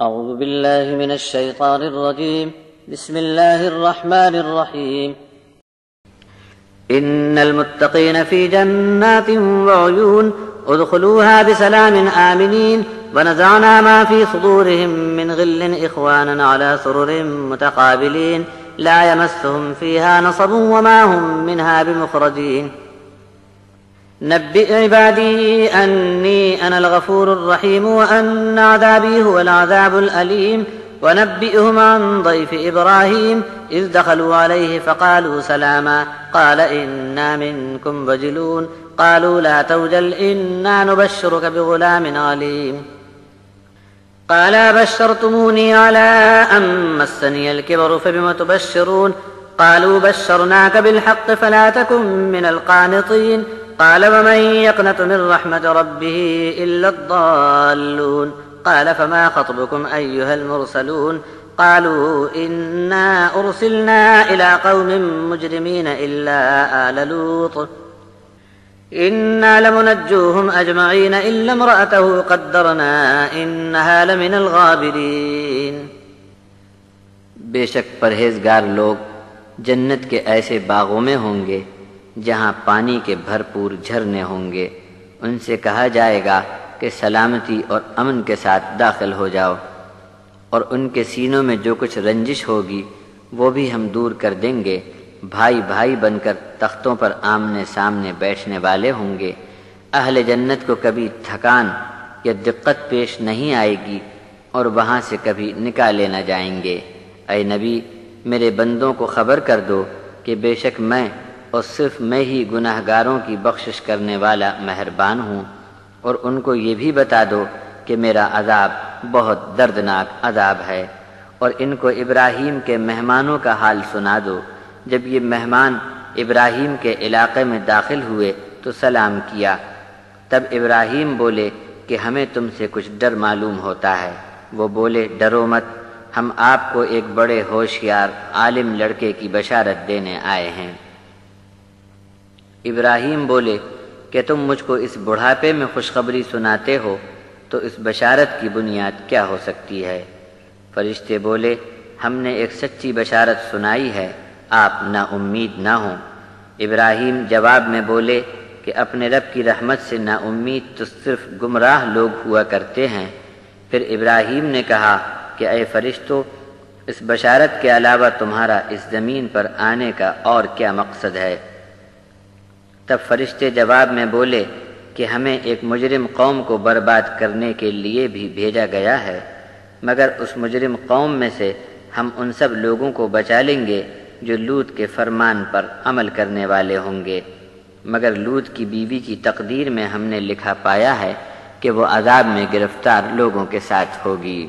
أعوذ بالله من الشيطان الرجيم. بسم الله الرحمن الرحيم. إن المتقين في جنات وعيون ادخلوها بسلام آمنين ونزعنا ما في صدورهم من غل إخوانا على سرر متقابلين لا يمسهم فيها نصب وما هم منها بمخرجين. نبئ عبادي أني أنا الغفور الرحيم وأن عذابي هو العذاب الأليم. ونبئهم عن ضيف إبراهيم إذ دخلوا عليه فقالوا سلاما قال إنا منكم وجلون قالوا لا توجل إنا نبشرك بغلام عليم. قال بشرتموني على أن مسني الكبر فبم تبشرون قالوا بشرناك بالحق فلا تكن من القانطين. قال ومن يقنط من رحمة ربه إلا الضالون. قال فما خطبكم أيها المرسلون قالوا إنا أرسلنا إلى قوم مجرمين إلا آل لوط إنا لمنجوهم أجمعين إلا امرأته قدرنا إنها لمن الغابرين. بے شک پرہیزگار لوگ جنت کے ایسے باغوں میں ہوں گے جہاں پانی کے بھرپور جھرنے ہوں گے. ان سے کہا جائے گا کہ سلامتی اور امن کے ساتھ داخل ہو جاؤ، اور ان کے سینوں میں جو کچھ رنجش ہوگی وہ بھی ہم دور کر دیں گے. بھائی بھائی بن کر تختوں پر آمنے سامنے بیٹھنے والے ہوں گے. اہل جنت کو کبھی تھکان یا دقت پیش نہیں آئے گی اور وہاں سے کبھی نکالے نہ جائیں گے. اے نبی، میرے بندوں کو خبر کر دو کہ بے شک میں اور صرف میں ہی گناہ گاروں کی بخشش کرنے والا مہربان ہوں، اور ان کو یہ بھی بتا دو کہ میرا عذاب بہت دردناک عذاب ہے. اور ان کو ابراہیم کے مہمانوں کا حال سنا دو. جب یہ مہمان ابراہیم کے علاقے میں داخل ہوئے تو سلام کیا. تب ابراہیم بولے کہ ہمیں تم سے کچھ ڈر معلوم ہوتا ہے. وہ بولے ڈرو مت، ہم آپ کو ایک بڑے ہوشیار عالم لڑکے کی بشارت دینے آئے ہیں. ابراہیم بولے کہ تم مجھ کو اس بڑھاپے میں خوشخبری سناتے ہو تو اس بشارت کی بنیاد کیا ہو سکتی ہے؟ فرشتے بولے ہم نے ایک سچی بشارت سنائی ہے، آپ نا امید نہ ہوں. ابراہیم جواب میں بولے کہ اپنے رب کی رحمت سے نا امید تو صرف گمراہ لوگ ہوا کرتے ہیں. پھر ابراہیم نے کہا کہ اے فرشتو، اس بشارت کے علاوہ تمہارا اس زمین پر آنے کا اور کیا مقصد ہے؟ تب فرشتے جواب میں بولے کہ ہمیں ایک مجرم قوم کو برباد کرنے کے لیے بھی بھیجا گیا ہے، مگر اس مجرم قوم میں سے ہم ان سب لوگوں کو بچا لیں گے جو لوط کے فرمان پر عمل کرنے والے ہوں گے. مگر لوط کی بیوی کی تقدیر میں ہم نے لکھا پایا ہے کہ وہ عذاب میں گرفتار لوگوں کے ساتھ ہوگی.